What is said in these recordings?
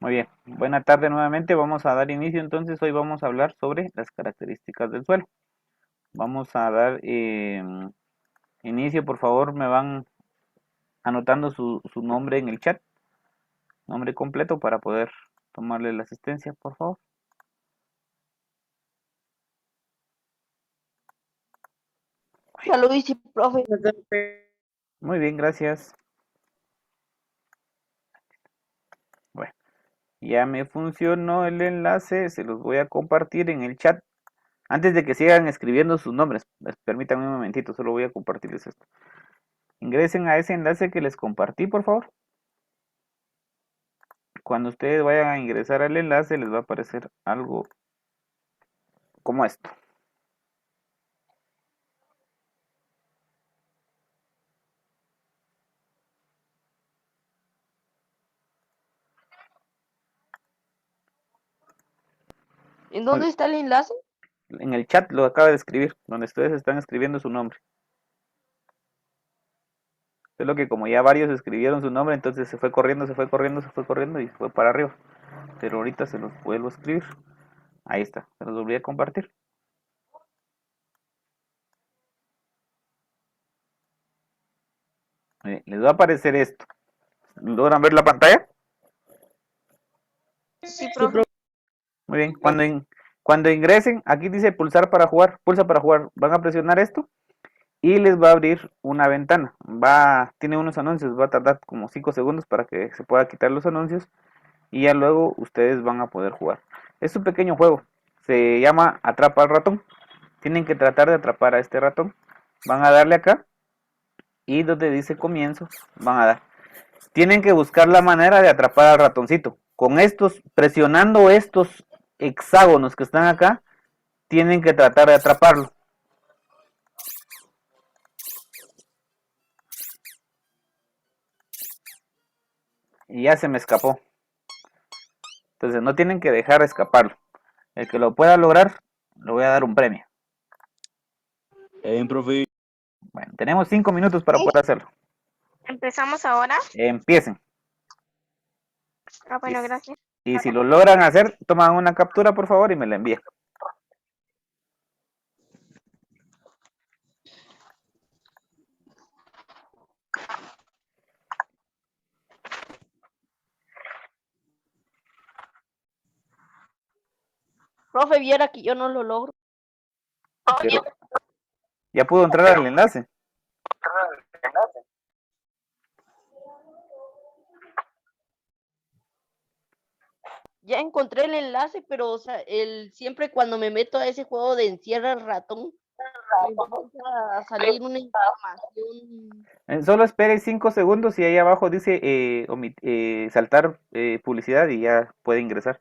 Muy bien, buena tarde nuevamente. Vamos a dar inicio entonces. Hoy vamos a hablar sobre las características del suelo. Vamos a dar inicio. Por favor, me van anotando su nombre en el chat, nombre completo para poder tomarle la asistencia, por favor. Ya lo hice, profe. Muy bien, gracias. Bueno, ya me funcionó el enlace. Se los voy a compartir en el chat. Antes de que sigan escribiendo sus nombres, permítanme un momentito, solo voy a compartirles esto. Ingresen a ese enlace que les compartí, por favor. Cuando ustedes vayan a ingresar al enlace, les va a aparecer algo como esto. ¿En dónde está el enlace? En el chat lo acaba de escribir, donde ustedes están escribiendo su nombre. Solo que como ya varios escribieron su nombre, entonces se fue corriendo, se fue corriendo, se fue corriendo y se fue para arriba. Pero ahorita se los vuelvo a escribir. Ahí está, se los volví a compartir. Les va a aparecer esto. ¿Logran ver la pantalla? Sí, profe. Muy bien, cuando ingresen, aquí dice pulsar para jugar, pulsa para jugar. Van a presionar esto y les va a abrir una ventana. Tiene unos anuncios, va a tardar como 5 segundos para que se pueda quitar los anuncios y ya luego ustedes van a poder jugar. Es un pequeño juego, se llama Atrapa al ratón. Tienen que tratar de atrapar a este ratón. Van a darle acá y donde dice comienzo van a dar. Tienen que buscar la manera de atrapar al ratoncito. Con estos, presionando estos hexágonos que están acá, tienen que tratar de atraparlo. Y ya se me escapó. Entonces no tienen que dejar escaparlo. El que lo pueda lograr, le voy a dar un premio. Profe. Bueno, tenemos 5 minutos para poder hacerlo. ¿Empezamos ahora? Empiecen. Bueno, gracias. Y si lo logran hacer, toman una captura por favor y me la envían. Profe, viera que yo no lo logro. Pero ya pudo entrar al enlace. Ya encontré el enlace, pero o sea, siempre cuando me meto a ese juego de encierra el ratón, me empieza a salir una información. Solo espere 5 segundos y ahí abajo dice saltar publicidad y ya puede ingresar.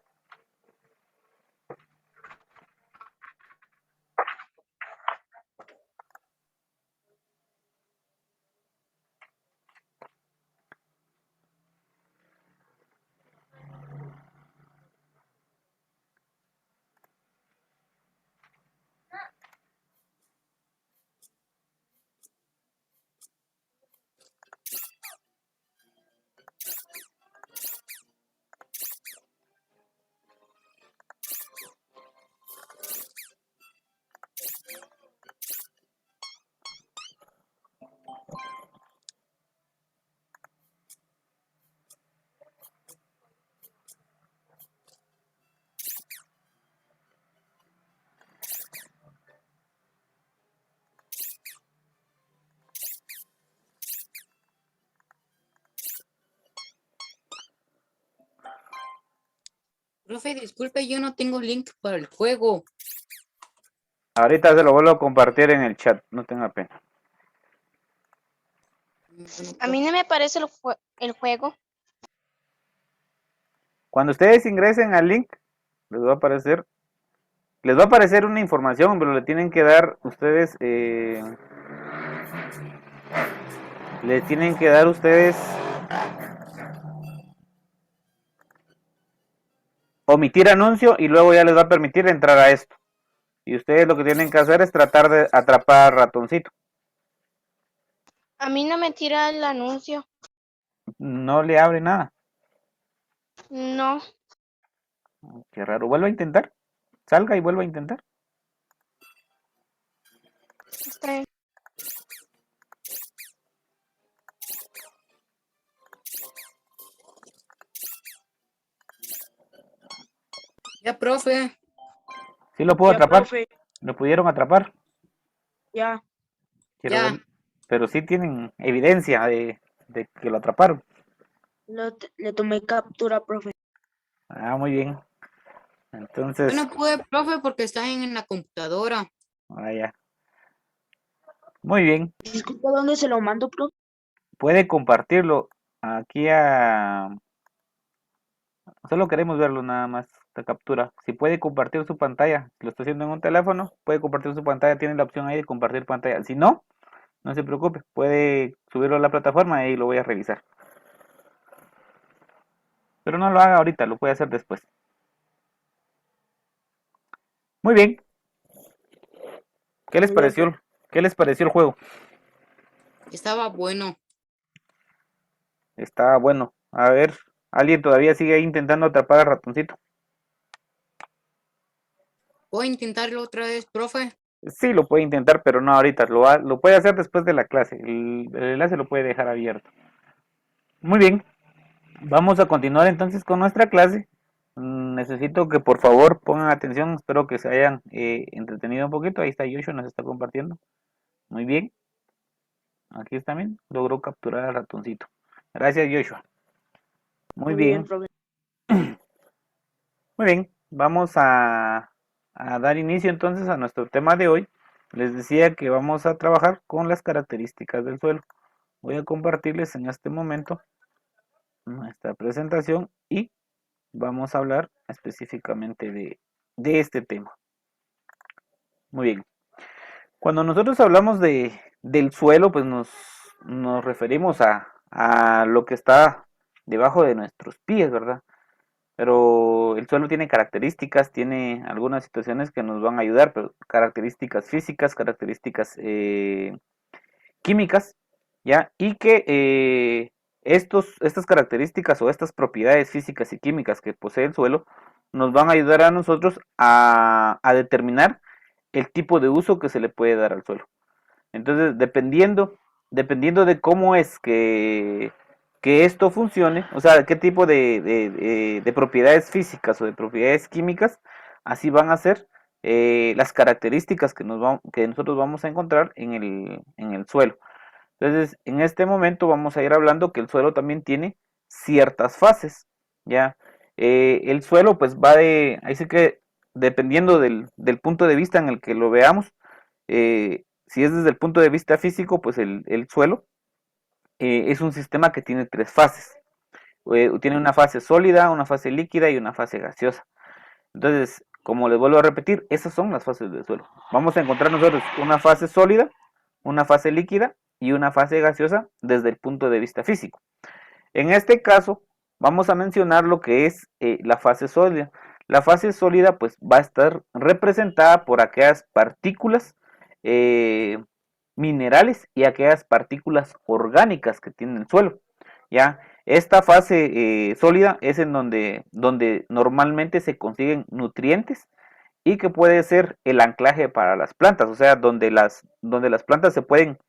Profe, disculpe, yo no tengo link para el juego. Ahorita se lo vuelvo a compartir en el chat, no tenga pena. A mí no me parece el juego. Cuando ustedes ingresen al link, les va a aparecer una información, pero le tienen que dar ustedes, omitir anuncio y luego ya les va a permitir entrar a esto. Y ustedes lo que tienen que hacer es tratar de atrapar al ratoncito. A mí no me tira el anuncio. No le abre nada. No, Qué raro. Vuelva a intentar. Salga y vuelva a intentar. está bien. Ya, profe. Sí lo puedo Ya, atrapar. profe, Lo pudieron atrapar. ya. Quiero Ya. ver. Pero sí tienen evidencia de que lo atraparon. Le tomé captura, profe. Ah, muy bien. Entonces, Yo no pude, profe, porque está en la computadora. vaya. Muy bien. Disculpa, ¿dónde se lo mando, profe? Puede compartirlo aquí a... Solo queremos verlo nada más, la captura. Si puede compartir su pantalla, si lo está haciendo en un teléfono, puede compartir su pantalla, tiene la opción ahí de compartir pantalla. Si no, no se preocupe, puede subirlo a la plataforma y lo voy a revisar. Pero no lo haga ahorita, lo puede hacer después. Muy bien. ¿Qué les Muy bien, pareció? ¿Qué les pareció el juego? Estaba bueno. Está bueno. A ver, ¿alguien todavía sigue ahí intentando atrapar al ratoncito? ¿Puedo intentarlo otra vez, profe? Sí, lo puede intentar, pero no ahorita. Lo puede hacer después de la clase. El enlace lo puede dejar abierto. Muy bien. Vamos a continuar entonces con nuestra clase. Necesito que por favor pongan atención. Espero que se hayan entretenido un poquito. Ahí está Joshua, nos está compartiendo. Muy bien. Aquí está bien. Logró capturar al ratoncito. Gracias, Joshua. Muy muy bien, bien. profe. Muy bien. Vamos a dar inicio entonces a nuestro tema de hoy. Les decía que vamos a trabajar con las características del suelo. Voy a compartirles en este momento nuestra presentación y vamos a hablar específicamente de este tema. Muy bien. Cuando nosotros hablamos del suelo, pues nos referimos a lo que está debajo de nuestros pies, ¿verdad? Pero el suelo tiene características, tiene algunas situaciones que nos van a ayudar, pero características físicas, características químicas, ¿ya? Y que estas características o estas propiedades físicas y químicas que posee el suelo nos van a ayudar a nosotros a determinar el tipo de uso que se le puede dar al suelo. Entonces, dependiendo de cómo es que esto funcione, o sea, qué tipo de propiedades físicas o de propiedades químicas, así van a ser las características que nosotros vamos a encontrar en el suelo. Entonces, en este momento vamos a ir hablando que el suelo también tiene ciertas fases, ¿ya? El suelo pues va ahí sí que dependiendo del punto de vista en el que lo veamos, si es desde el punto de vista físico, pues el suelo es un sistema que tiene tres fases. Tiene una fase sólida, una fase líquida y una fase gaseosa. Entonces, como les vuelvo a repetir, esas son las fases del suelo. Vamos a encontrar nosotros una fase sólida, una fase líquida y una fase gaseosa desde el punto de vista físico. En este caso, vamos a mencionar lo que es la fase sólida. La fase sólida pues va a estar representada por aquellas partículas minerales y aquellas partículas orgánicas que tiene el suelo. ¿Ya? Esta fase sólida es en donde normalmente se consiguen nutrientes y que puede ser el anclaje para las plantas, o sea, donde las plantas se pueden,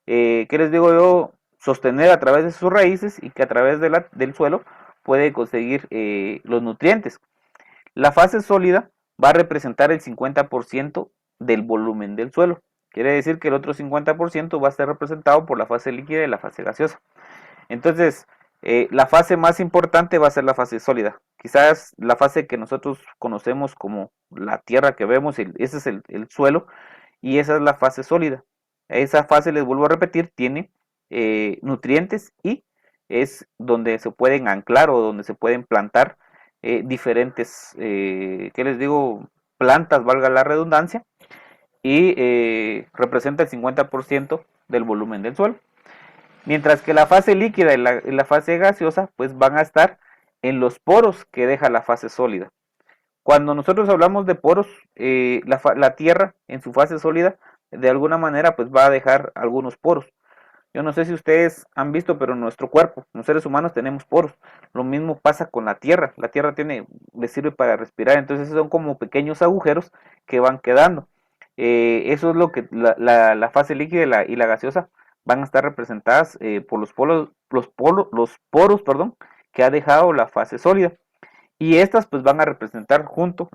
¿qué les digo yo? Sostener a través de sus raíces y que a través del suelo puede conseguir los nutrientes. La fase sólida va a representar el 50% del volumen del suelo. Quiere decir que el otro 50% va a ser representado por la fase líquida y la fase gaseosa. Entonces, la fase más importante va a ser la fase sólida. Quizás la fase que nosotros conocemos como la tierra que vemos, ese es el suelo, y esa es la fase sólida. Esa fase, les vuelvo a repetir, tiene nutrientes y es donde se pueden anclar o donde se pueden plantar diferentes, ¿qué les digo? Plantas, valga la redundancia, y representa el 50% del volumen del suelo. Mientras que la fase líquida y la fase gaseosa pues van a estar en los poros que deja la fase sólida. Cuando nosotros hablamos de poros, la Tierra en su fase sólida de alguna manera pues va a dejar algunos poros. Yo no sé si ustedes han visto, pero en nuestro cuerpo, los seres humanos tenemos poros. Lo mismo pasa con la Tierra. La Tierra le sirve para respirar, entonces son como pequeños agujeros que van quedando. Eso es lo que la fase líquida y la gaseosa van a estar representadas por los poros, perdón, que ha dejado la fase sólida. Y estas pues van a representar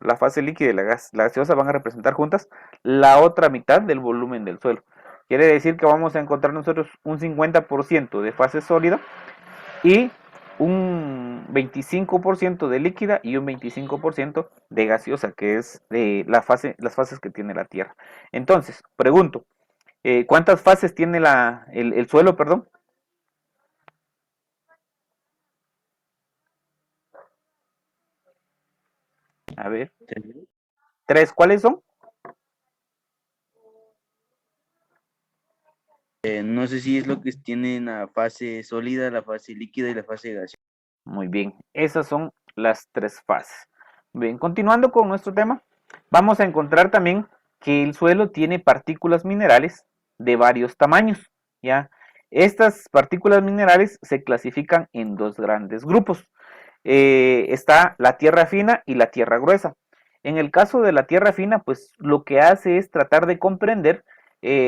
la fase líquida y la gaseosa van a representar juntas la otra mitad del volumen del suelo. Quiere decir que vamos a encontrar nosotros un 50% de fase sólida y un 25% de líquida y un 25% de gaseosa, que es las fases que tiene la Tierra. Entonces, pregunto, ¿cuántas fases tiene el suelo, perdón? A ver, 3, ¿cuáles son? No sé si es lo que tienen la fase sólida, la fase líquida y la fase gaseosa. Muy bien, esas son las 3 fases. Bien, continuando con nuestro tema, vamos a encontrar también que el suelo tiene partículas minerales de varios tamaños, ¿ya? Estas partículas minerales se clasifican en 2 grandes grupos. Está la tierra fina y la tierra gruesa. En el caso de la tierra fina, pues lo que hace es tratar de comprender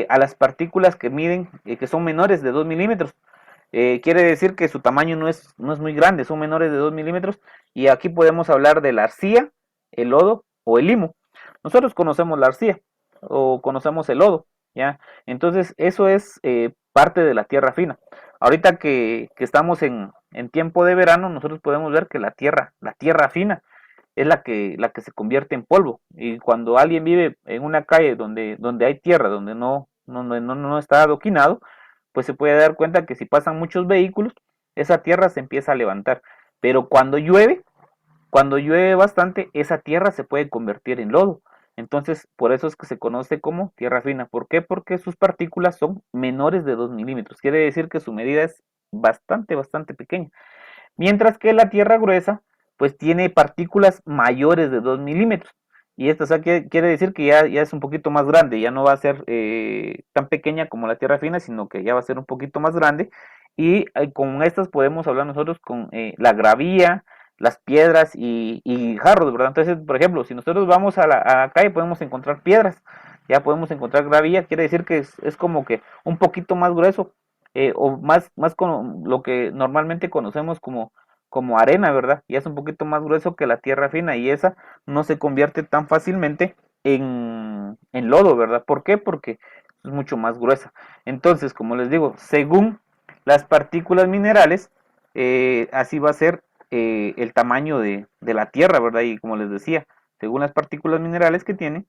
a las partículas que miden, que son menores de 2 milímetros. Quiere decir que su tamaño no es muy grande, son menores de 2 milímetros, y aquí podemos hablar de la arcilla, el lodo o el limo. Nosotros conocemos la arcilla o conocemos el lodo, ¿ya? Entonces eso es parte de la tierra fina. Ahorita que estamos en tiempo de verano, nosotros podemos ver que la tierra fina es la que se convierte en polvo, y cuando alguien vive en una calle donde hay tierra, donde no está adoquinado, pues se puede dar cuenta que si pasan muchos vehículos, esa tierra se empieza a levantar. Pero cuando llueve bastante, esa tierra se puede convertir en lodo. Entonces, por eso es que se conoce como tierra fina. ¿Por qué? Porque sus partículas son menores de 2 milímetros. Quiere decir que su medida es bastante pequeña. Mientras que la tierra gruesa, pues tiene partículas mayores de 2 milímetros. Y esto quiere decir que ya es un poquito más grande, ya no va a ser tan pequeña como la tierra fina, sino que ya va a ser un poquito más grande. Y con estas podemos hablar nosotros con la gravía, las piedras y jarros, ¿verdad? Entonces, por ejemplo, si nosotros vamos a la calle, podemos encontrar piedras, ya podemos encontrar gravía, quiere decir que es como que un poquito más grueso, o más con lo que normalmente conocemos como arena, ¿verdad? Y es un poquito más grueso que la tierra fina, y esa no se convierte tan fácilmente en lodo, ¿verdad? ¿Por qué? Porque es mucho más gruesa. Entonces, como les digo, según las partículas minerales, así va a ser el tamaño de la tierra, ¿verdad? Y como les decía, según las partículas minerales que tienen,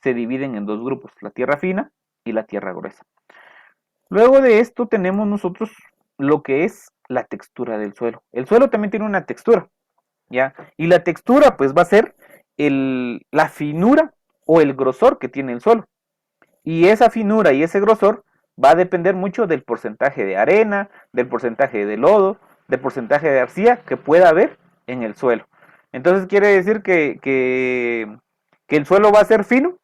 se dividen en 2 grupos, la tierra fina y la tierra gruesa. Luego de esto tenemos nosotros lo que es la textura del suelo. El suelo también tiene una textura, ¿ya? Y la textura pues va a ser la finura o el grosor que tiene el suelo. Y esa finura y ese grosor va a depender mucho del porcentaje de arena, del porcentaje de lodo, del porcentaje de arcilla que pueda haber en el suelo. Entonces quiere decir que el suelo va a ser fino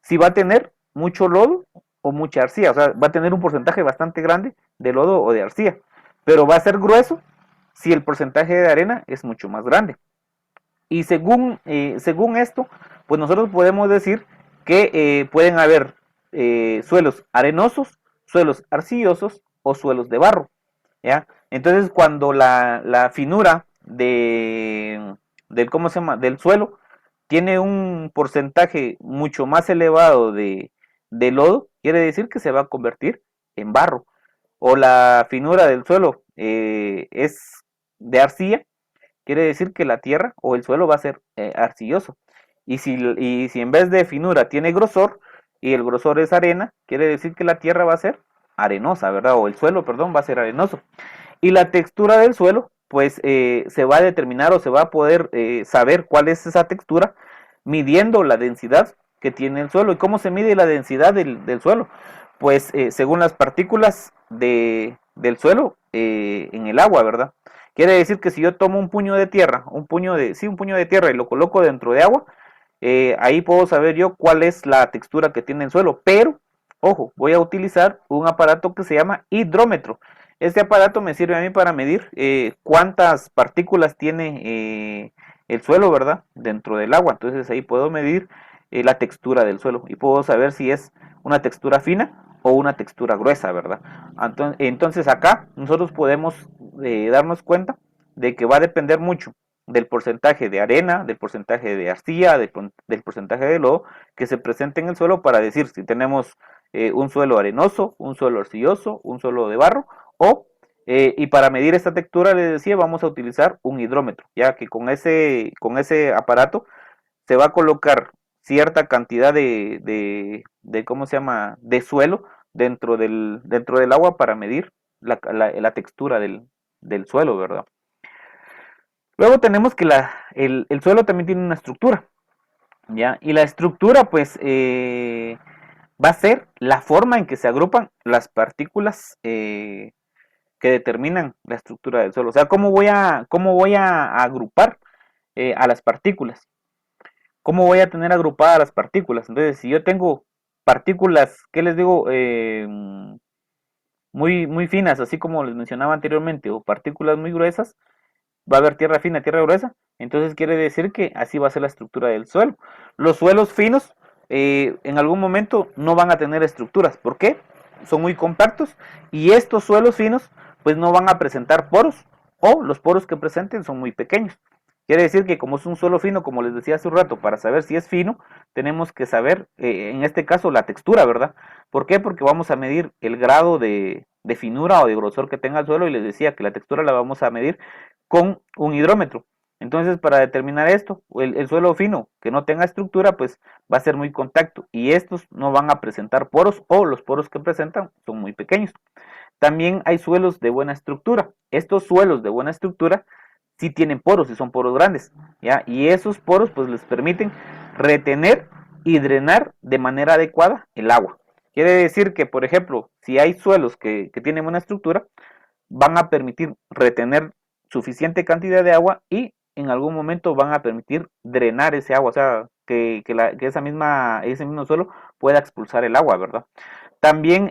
si va a tener mucho lodo o mucha arcilla, o sea, va a tener un porcentaje bastante grande de lodo o de arcilla, pero va a ser grueso si el porcentaje de arena es mucho más grande. Y según esto, pues nosotros podemos decir que pueden haber suelos arenosos, suelos arcillosos o suelos de barro, ¿ya? Entonces, cuando la finura ¿cómo se llama?, del suelo tiene un porcentaje mucho más elevado de lodo, quiere decir que se va a convertir en barro. O la finura del suelo es de arcilla, quiere decir que la tierra o el suelo va a ser arcilloso. Y si en vez de finura tiene grosor, y el grosor es arena, quiere decir que la tierra va a ser arenosa, ¿verdad? O el suelo, perdón, va a ser arenoso. Y la textura del suelo, pues se va a determinar o se va a poder saber cuál es esa textura midiendo la densidad que tiene el suelo. ¿Y cómo se mide la densidad del suelo? Pues según las partículas del suelo en el agua, ¿verdad? Quiere decir que si yo tomo un puño de tierra, un puño de tierra y lo coloco dentro de agua, ahí puedo saber yo cuál es la textura que tiene el suelo, pero ojo, voy a utilizar un aparato que se llama hidrómetro. Este aparato me sirve a mí para medir cuántas partículas tiene el suelo, ¿verdad? Dentro del agua. Entonces ahí puedo medir la textura del suelo y puedo saber si es una textura fina o una textura gruesa, ¿verdad? Entonces acá nosotros podemos darnos cuenta de que va a depender mucho del porcentaje de arena, del porcentaje de arcilla, del porcentaje de lodo que se presente en el suelo para decir si tenemos un suelo arenoso, un suelo arcilloso, un suelo de barro y para medir esta textura les decía vamos a utilizar un hidrómetro, ya que con ese aparato se va a colocar cierta cantidad de ¿cómo se llama? De suelo dentro del agua para medir la textura del suelo, ¿verdad? Luego tenemos que el suelo también tiene una estructura, ¿ya? Y la estructura, pues, va a ser la forma en que se agrupan las partículas que determinan la estructura del suelo. O sea, ¿cómo voy a agrupar a las partículas? ¿Cómo voy a tener agrupadas las partículas? Entonces, si yo tengo partículas, ¿qué les digo? Muy finas, así como les mencionaba anteriormente, o partículas muy gruesas, va a haber tierra fina, tierra gruesa, entonces quiere decir que así va a ser la estructura del suelo. Los suelos finos en algún momento no van a tener estructuras, ¿por qué? Son muy compactos y estos suelos finos pues no van a presentar poros o los poros que presenten son muy pequeños. Quiere decir que como es un suelo fino, como les decía hace un rato, para saber si es fino, tenemos que saber, en este caso, la textura, ¿verdad? ¿Por qué? Porque vamos a medir el grado de finura o de grosor que tenga el suelo y les decía que la textura la vamos a medir con un hidrómetro. Entonces, para determinar esto, el suelo fino que no tenga estructura, pues va a ser muy compacto y estos no van a presentar poros o los poros que presentan son muy pequeños. También hay suelos de buena estructura. Estos suelos de buena estructura sí tienen poros y son poros grandes, ¿ya? Y esos poros pues les permiten retener y drenar de manera adecuada el agua. Quiere decir que, por ejemplo, si hay suelos que tienen buena estructura, van a permitir retener suficiente cantidad de agua y en algún momento van a permitir drenar ese agua, o sea, que ese mismo suelo pueda expulsar el agua, ¿verdad? También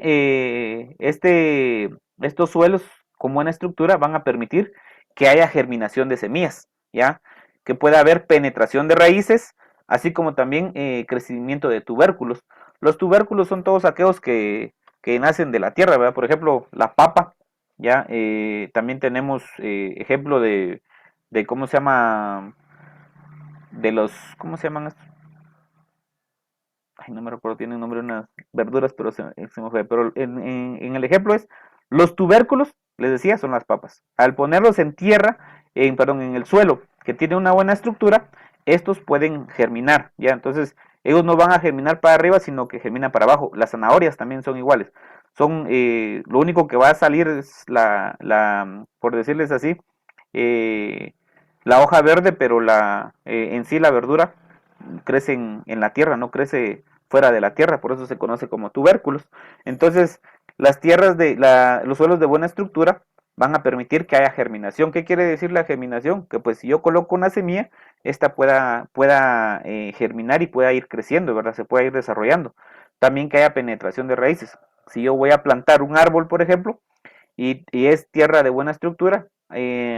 estos suelos con buena estructura van a permitir que haya germinación de semillas, ¿ya? Que pueda haber penetración de raíces, así como también crecimiento de tubérculos. Los tubérculos son todos aquellos que nacen de la tierra, ¿verdad? Por ejemplo, la papa, ¿ya? También tenemos ejemplo de ¿cómo se llama? ¿Cómo se llaman estos? Ay, no me recuerdo, tiene un nombre unas verduras, pero se me fue. Pero en el ejemplo es, los tubérculos, les decía, son las papas. Al ponerlos en tierra, en el suelo, que tiene una buena estructura, estos pueden germinar, ¿ya? Entonces, ellos no van a germinar para arriba, sino que germinan para abajo. Las zanahorias también son iguales. Lo único que va a salir es por decirles así, la hoja verde, pero en sí la verdura crece en la tierra, no crece fuera de la tierra, por eso se conoce como tubérculos. Entonces, los suelos de buena estructura van a permitir que haya germinación. ¿Qué quiere decir la germinación? Que pues si yo coloco una semilla, esta pueda germinar y pueda ir creciendo, ¿verdad? Se pueda ir desarrollando. También que haya penetración de raíces. Si yo voy a plantar un árbol, por ejemplo, y es tierra de buena estructura,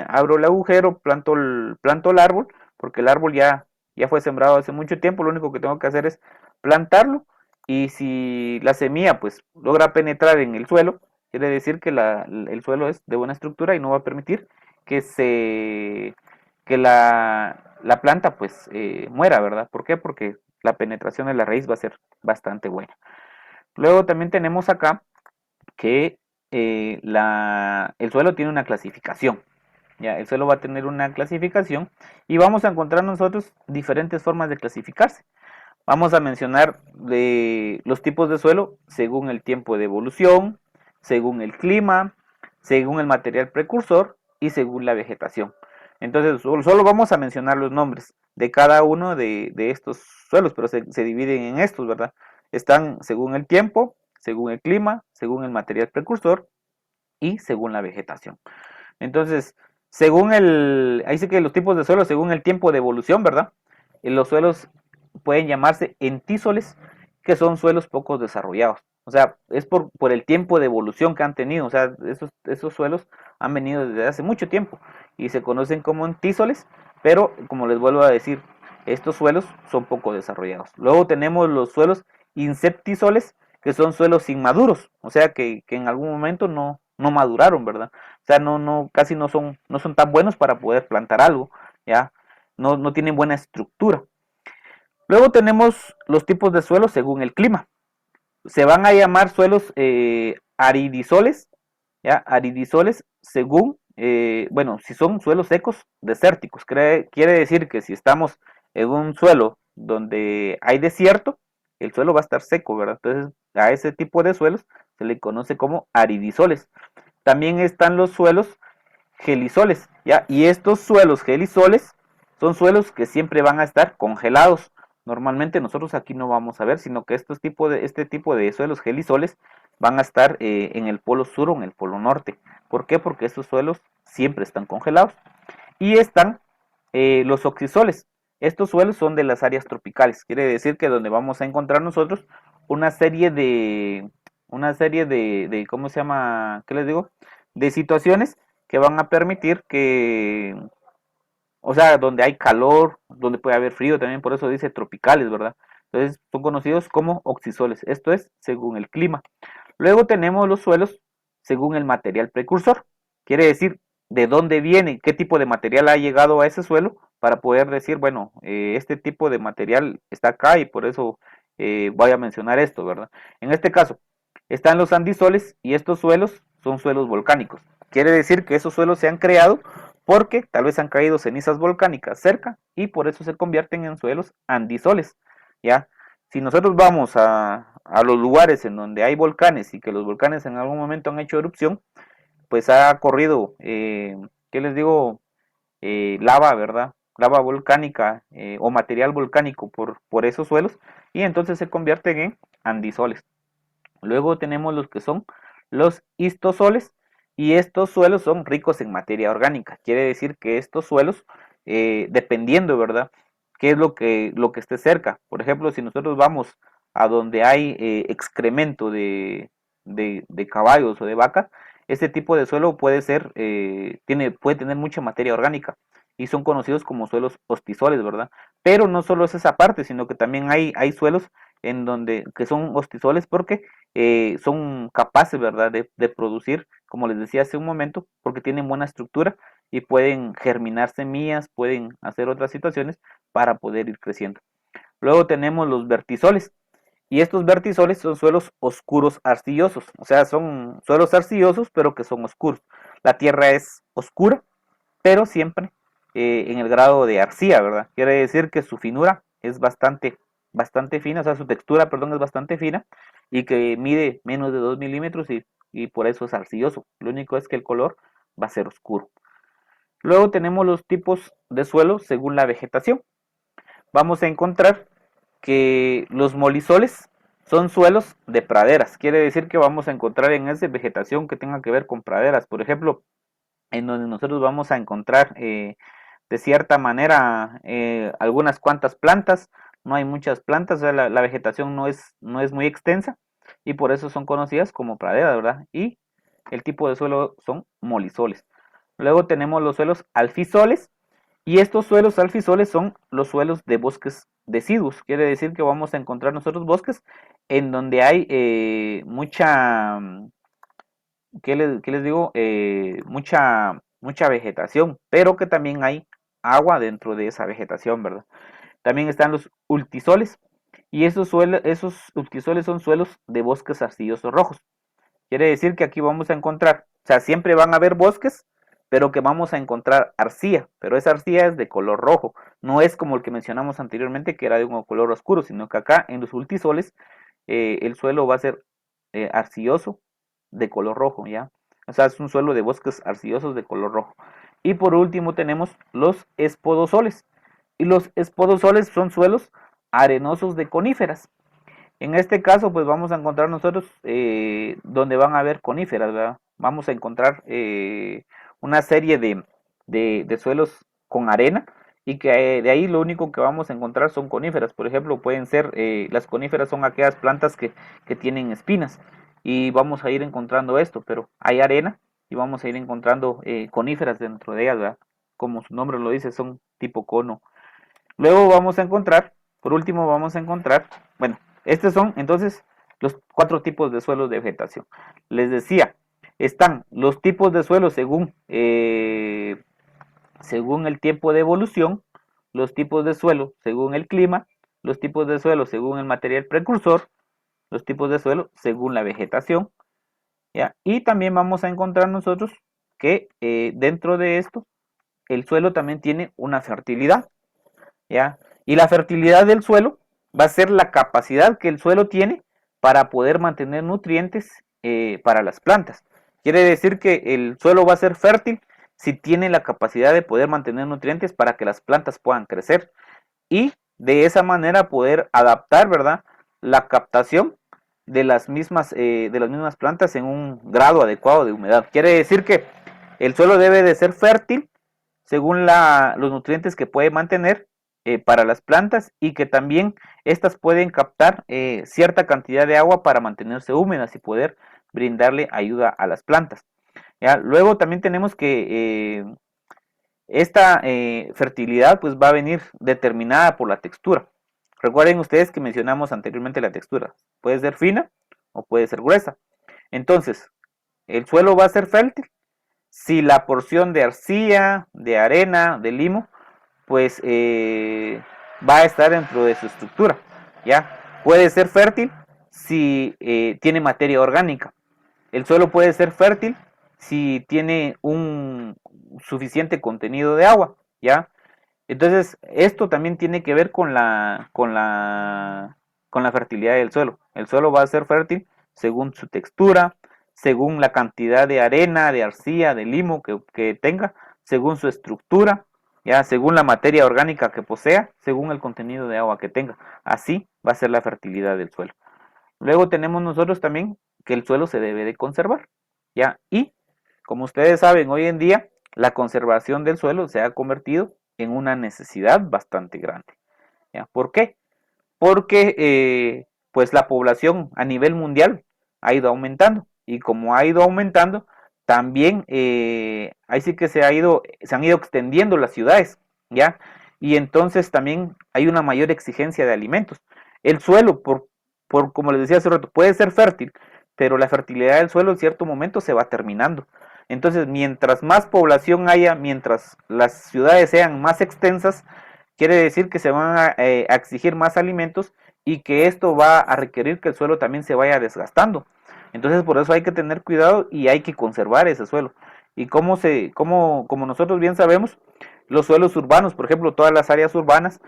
abro el agujero, planto el árbol, porque el árbol ya fue sembrado hace mucho tiempo, lo único que tengo que hacer es plantarlo, y si la semilla pues logra penetrar en el suelo, quiere decir que el suelo es de buena estructura y no va a permitir que la planta pues muera, ¿verdad? ¿Por qué? Porque la penetración de la raíz va a ser bastante buena. Luego también tenemos acá que el suelo tiene una clasificación. Ya, el suelo va a tener una clasificación y vamos a encontrar nosotros diferentes formas de clasificarse. Vamos a mencionar los tipos de suelo según el tiempo de evolución, según el clima, según el material precursor y según la vegetación. Entonces, solo vamos a mencionar los nombres de cada uno de estos suelos, pero se dividen en estos, ¿verdad? Están según el tiempo, según el clima, según el material precursor y según la vegetación. Entonces, ahí sí que los tipos de suelos según el tiempo de evolución, ¿verdad? Los suelos pueden llamarse entísoles, que son suelos poco desarrollados. O sea, es por el tiempo de evolución que han tenido. O sea, esos suelos han venido desde hace mucho tiempo y se conocen como entísoles, pero como les vuelvo a decir, estos suelos son poco desarrollados. Luego tenemos los suelos inseptisoles, que son suelos inmaduros, o sea, que en algún momento no maduraron, ¿verdad? O sea, casi no son tan buenos para poder plantar algo, ¿ya? No tienen buena estructura. Luego tenemos los tipos de suelos según el clima. Se van a llamar suelos aridisoles, ¿ya? Aridisoles según, bueno, si son suelos secos, desérticos. Quiere decir que si estamos en un suelo donde hay desierto, el suelo va a estar seco, ¿verdad? Entonces, a ese tipo de suelos se le conoce como aridisoles. También están los suelos gelisoles, ¿ya? Y estos suelos gelisoles son suelos que siempre van a estar congelados. Normalmente nosotros aquí no vamos a ver, sino que este tipo de suelos gelisoles van a estar en el polo sur o en el polo norte. ¿Por qué? Porque estos suelos siempre están congelados. Y están los oxisoles. Estos suelos son de las áreas tropicales. Quiere decir que donde vamos a encontrar nosotros una serie de ¿cómo se llama? ¿Qué les digo? De situaciones que van a permitir que, o sea, donde hay calor, donde puede haber frío, también por eso dice tropicales, ¿verdad? Entonces son conocidos como oxisoles. Esto es según el clima. Luego tenemos los suelos según el material precursor. Quiere decir de dónde viene, qué tipo de material ha llegado a ese suelo para poder decir, bueno, este tipo de material está acá y por eso voy a mencionar esto, ¿verdad? En este caso, están los andisoles y estos suelos son suelos volcánicos. Quiere decir que esos suelos se han creado porque tal vez han caído cenizas volcánicas cerca y por eso se convierten en suelos andisoles, ¿ya? Si nosotros vamos a los lugares en donde hay volcanes y que los volcanes en algún momento han hecho erupción, pues ha corrido, ¿qué les digo? Lava, ¿verdad? Lava volcánica o material volcánico por esos suelos y entonces se convierten en andisoles. Luego tenemos los que son los histosoles y estos suelos son ricos en materia orgánica. Quiere decir que estos suelos, dependiendo, ¿verdad? ¿Qué es lo que esté cerca? Por ejemplo, si nosotros vamos a donde hay excremento de caballos o de vacas, este tipo de suelo puede ser, puede tener mucha materia orgánica y son conocidos como suelos hostisoles, ¿verdad? Pero no solo es esa parte, sino que también hay suelos en donde que son hostisoles porque son capaces, ¿verdad?, de producir, como les decía hace un momento, porque tienen buena estructura y pueden germinar semillas, pueden hacer otras situaciones para poder ir creciendo. Luego tenemos los vertisoles. Y estos vertisoles son suelos oscuros arcillosos, o sea, son suelos arcillosos pero que son oscuros. La tierra es oscura, pero siempre en el grado de arcilla, ¿verdad? Quiere decir que su finura es bastante fina, o sea, su textura, perdón, es bastante fina y que mide menos de 2 milímetros y por eso es arcilloso. Lo único es que el color va a ser oscuro. Luego tenemos los tipos de suelo según la vegetación. Vamos a encontrar que los molisoles son suelos de praderas. Quiere decir que vamos a encontrar en esa vegetación que tenga que ver con praderas. Por ejemplo, en donde nosotros vamos a encontrar de cierta manera algunas cuantas plantas. No hay muchas plantas, o sea, la vegetación no es muy extensa y por eso son conocidas como praderas, ¿verdad? Y el tipo de suelo son molisoles. Luego tenemos los suelos alfisoles y estos suelos alfisoles son los suelos de bosques deciduos. Quiere decir que vamos a encontrar nosotros bosques en donde hay mucha, qué les digo? Mucha vegetación, pero que también hay agua dentro de esa vegetación, ¿verdad? También están los ultisoles y esos ultisoles son suelos de bosques arcillosos rojos. Quiere decir que aquí vamos a encontrar, o sea, siempre van a haber bosques, pero que vamos a encontrar arcilla, pero esa arcilla es de color rojo, no es como el que mencionamos anteriormente que era de un color oscuro, sino que acá en los ultisoles el suelo va a ser arcilloso de color rojo, ¿ya? O sea, es un suelo de bosques arcillosos de color rojo. Y por último tenemos los espodosoles, y los espodosoles son suelos arenosos de coníferas. En este caso, pues vamos a encontrar nosotros donde van a haber coníferas, ¿verdad? Vamos a encontrar una serie de suelos con arena y que de ahí lo único que vamos a encontrar son coníferas. Por ejemplo, pueden ser, las coníferas son aquellas plantas que tienen espinas, y vamos a ir encontrando esto, pero hay arena y vamos a ir encontrando coníferas dentro de ellas, ¿verdad? Como su nombre lo dice, son tipo cono. Luego vamos a encontrar, por último vamos a encontrar, bueno, estos son entonces los 4 tipos de suelos de vegetación. Les decía, están los tipos de suelo según el tiempo de evolución, los tipos de suelo según el clima, los tipos de suelo según el material precursor, los tipos de suelo según la vegetación, ¿ya? Y también vamos a encontrar nosotros que dentro de esto el suelo también tiene una fertilidad, ¿ya? Y la fertilidad del suelo va a ser la capacidad que el suelo tiene para poder mantener nutrientes para las plantas. Quiere decir que el suelo va a ser fértil si tiene la capacidad de poder mantener nutrientes para que las plantas puedan crecer y de esa manera poder adaptar, ¿verdad?, la captación de las mismas plantas en un grado adecuado de humedad. Quiere decir que el suelo debe de ser fértil según los nutrientes que puede mantener para las plantas, y que también estas pueden captar cierta cantidad de agua para mantenerse húmedas y poder brindarle ayuda a las plantas, ¿ya? Luego también tenemos que esta fertilidad pues va a venir determinada por la textura. Recuerden ustedes que mencionamos anteriormente la textura. Puede ser fina o puede ser gruesa. Entonces, el suelo va a ser fértil si la porción de arcilla, de arena, de limo, pues va a estar dentro de su estructura, ¿ya? Puede ser fértil si tiene materia orgánica. El suelo puede ser fértil si tiene un suficiente contenido de agua, ¿ya? Entonces, esto también tiene que ver con la fertilidad del suelo. El suelo va a ser fértil según su textura, según la cantidad de arena, de arcilla, de limo que tenga, según su estructura, ya, según la materia orgánica que posea, según el contenido de agua que tenga. Así va a ser la fertilidad del suelo. Luego tenemos nosotros también que el suelo se debe de conservar, ya, y como ustedes saben, hoy en día la conservación del suelo se ha convertido en una necesidad bastante grande, ¿ya? ¿Por qué? Porque pues la población a nivel mundial ha ido aumentando, y como ha ido aumentando, también ahí sí que se han ido extendiendo las ciudades, ¿ya? Y entonces también hay una mayor exigencia de alimentos. El suelo, como les decía hace rato, puede ser fértil, pero la fertilidad del suelo en cierto momento se va terminando. Entonces, mientras más población haya, mientras las ciudades sean más extensas, quiere decir que se van a exigir más alimentos, y que esto va a requerir que el suelo también se vaya desgastando. Entonces, por eso hay que tener cuidado y hay que conservar ese suelo. Y como nosotros bien sabemos, los suelos urbanos, por ejemplo, todas las áreas urbanas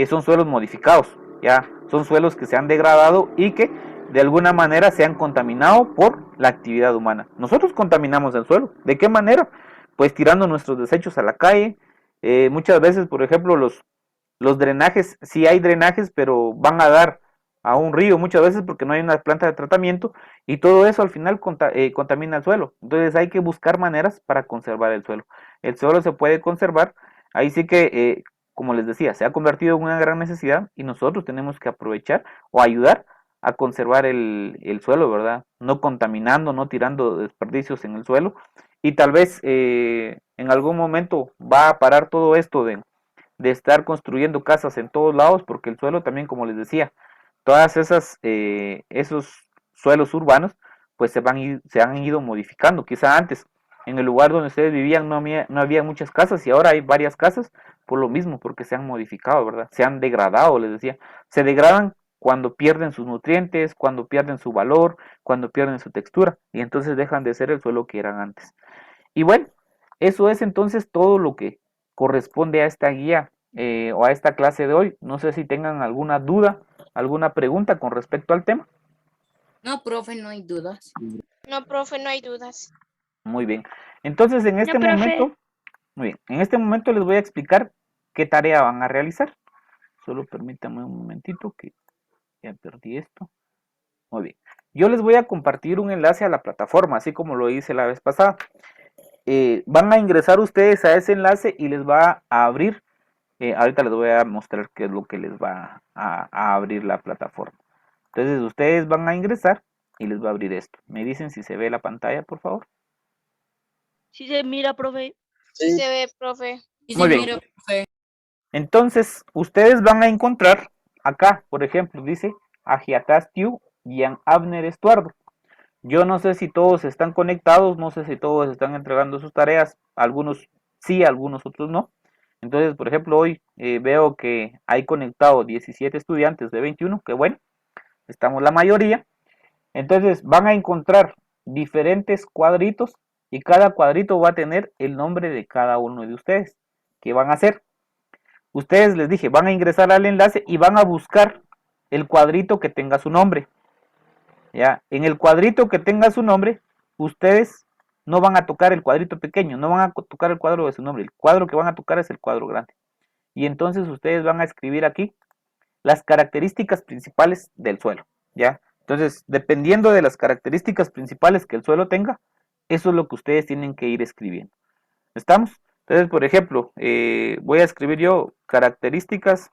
son suelos modificados, ya son suelos que se han degradado y que de alguna manera se han contaminado por la actividad humana. Nosotros contaminamos el suelo. ¿De qué manera? Pues tirando nuestros desechos a la calle. Muchas veces, por ejemplo, los drenajes, sí hay drenajes, pero van a dar a un río muchas veces porque no hay una planta de tratamiento, y todo eso al final contamina el suelo. Entonces hay que buscar maneras para conservar el suelo. El suelo se puede conservar, ahí sí que, como les decía, se ha convertido en una gran necesidad, y nosotros tenemos que aprovechar o ayudar a conservar el suelo, ¿verdad? No contaminando, no tirando desperdicios en el suelo, y tal vez en algún momento va a parar todo esto de estar construyendo casas en todos lados, porque el suelo también, como les decía, todas esos suelos urbanos, pues se han ido modificando. Quizá antes, en el lugar donde ustedes vivían, no había muchas casas, y ahora hay varias casas por lo mismo, porque se han modificado, ¿verdad? Se han degradado, les decía. Se degradan cuando pierden sus nutrientes, cuando pierden su valor, cuando pierden su textura, y entonces dejan de ser el suelo que eran antes. Y bueno, eso es entonces todo lo que corresponde a esta guía o a esta clase de hoy. No sé si tengan alguna duda, alguna pregunta con respecto al tema. No, profe, no hay dudas. No, profe, no hay dudas. Muy bien. Entonces, en este momento, muy bien, en este momento les voy a explicar qué tarea van a realizar. Solo permítanme un momentito que ya perdí esto. Muy bien. Yo les voy a compartir un enlace a la plataforma, así como lo hice la vez pasada. Van a ingresar ustedes a ese enlace y les va a abrir Ahorita les voy a mostrar qué es lo que les va a abrir la plataforma. Entonces ustedes van a ingresar y les va a abrir esto. Me dicen si se ve la pantalla, por favor. Sí se mira, profe. Sí se ve, profe. Y Muy sí, bien. mira, profe. Entonces, ustedes van a encontrar acá, por ejemplo, dice Agiatastiu y Abner Estuardo. Yo no sé si todos están conectados, no sé si todos están entregando sus tareas, algunos sí, algunos otros no. Entonces, por ejemplo, hoy veo que hay conectado 17 estudiantes de 21, que bueno, estamos la mayoría. Entonces van a encontrar diferentes cuadritos y cada cuadrito va a tener el nombre de cada uno de ustedes. ¿Qué van a hacer? Ustedes les dije, van a ingresar al enlace y van a buscar el cuadrito que tenga su nombre. Ya, en el cuadrito que tenga su nombre, ustedes no van a tocar el cuadrito pequeño, no van a tocar el cuadro de su nombre. El cuadro que van a tocar es el cuadro grande. Y entonces ustedes van a escribir aquí las características principales del suelo, ¿ya? Entonces, dependiendo de las características principales que el suelo tenga, eso es lo que ustedes tienen que ir escribiendo. ¿Estamos? Entonces, por ejemplo, voy a escribir yo características.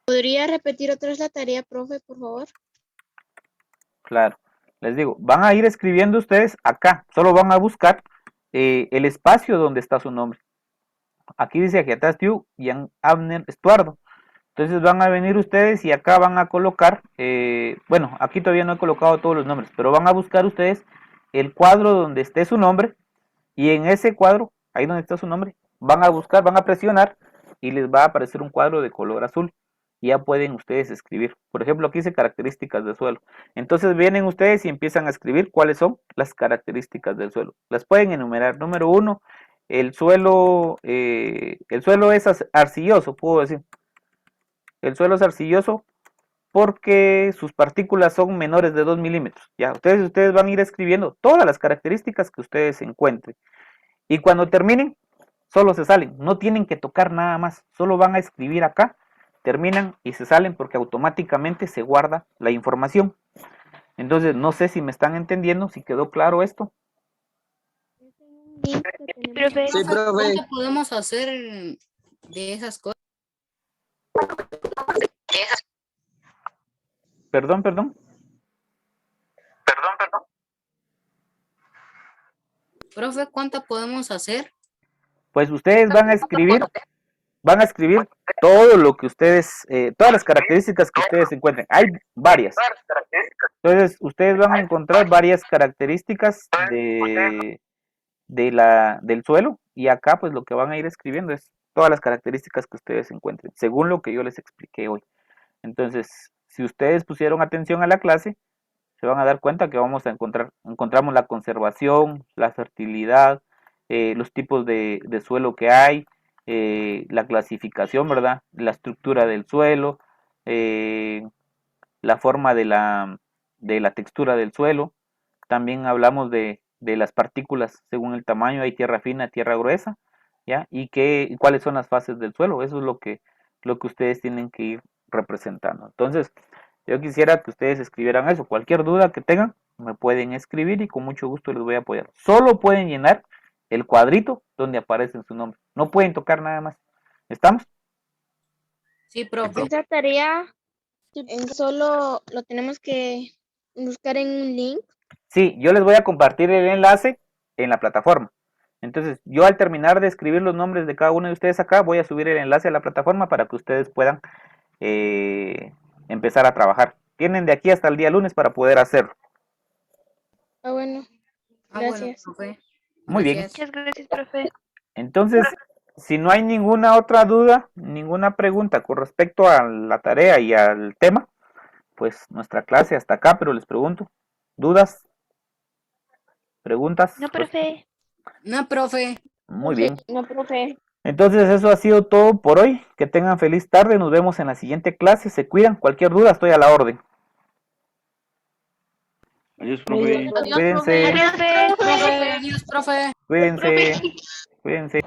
¿Podría repetir otra vez la tarea, profe, por favor? Claro, les digo, van a ir escribiendo ustedes acá, solo van a buscar el espacio donde está su nombre. Aquí dice Agiatastiu y Abner Estuardo. Entonces van a venir ustedes y acá van a colocar, bueno, aquí todavía no he colocado todos los nombres, pero van a buscar ustedes el cuadro donde esté su nombre y en ese cuadro, ahí donde está su nombre, van a buscar, van a presionar y les va a aparecer un cuadro de color azul. Y ya pueden ustedes escribir. Por ejemplo, aquí dice características del suelo. Entonces vienen ustedes y empiezan a escribir cuáles son las características del suelo. Las pueden enumerar. Número 1, el suelo es arcilloso, puedo decir. El suelo es arcilloso porque sus partículas son menores de 2 milímetros. Ya, ustedes van a ir escribiendo todas las características que ustedes encuentren. Y cuando terminen, solo se salen. No tienen que tocar nada más. Solo van a escribir acá, terminan y se salen porque automáticamente se guarda la información. Entonces, no sé si me están entendiendo, si quedó claro esto. Profe. Sí, profe. ¿Cuánto podemos hacer de esas cosas? Perdón. Profe, ¿cuánto podemos hacer? Pues ustedes van a escribir todo lo que ustedes, todas las características que ustedes encuentren. Hay varias. Entonces, ustedes van a encontrar varias características del suelo y acá pues lo que van a ir escribiendo es todas las características que ustedes encuentren, según lo que yo les expliqué hoy. Entonces, si ustedes pusieron atención a la clase, se van a dar cuenta que encontramos la conservación, la fertilidad, los tipos de suelo que hay, la clasificación, ¿verdad? La estructura del suelo, la forma de la textura del suelo. También hablamos de las partículas según el tamaño, hay tierra fina, tierra gruesa, ¿ya? Y cuáles son las fases del suelo, eso es lo que ustedes tienen que ir representando. Entonces, yo quisiera que ustedes escribieran eso. Cualquier duda que tengan, me pueden escribir y con mucho gusto les voy a apoyar. Solo pueden llenar el cuadrito donde aparece su nombre. No pueden tocar nada más. ¿Estamos? Sí, profe. Esa tarea solo lo tenemos que buscar en un link. Sí, yo les voy a compartir el enlace en la plataforma. Entonces, yo al terminar de escribir los nombres de cada uno de ustedes acá, voy a subir el enlace a la plataforma para que ustedes puedan empezar a trabajar. Tienen de aquí hasta el día lunes para poder hacerlo. Ah, bueno. Gracias. Bueno, profe. Muy bien. Gracias. Muchas gracias, profe. Entonces, si no hay ninguna otra duda, ninguna pregunta con respecto a la tarea y al tema, pues nuestra clase hasta acá, pero les pregunto, ¿dudas? ¿Preguntas? No, profe. No, profe. Muy bien. No, profe. Entonces eso ha sido todo por hoy. Que tengan feliz tarde. Nos vemos en la siguiente clase. Se cuidan. Cualquier duda estoy a la orden. Adiós, profe. Cuídense. Adiós, profe. Adiós, profe. Cuídense. Cuídense.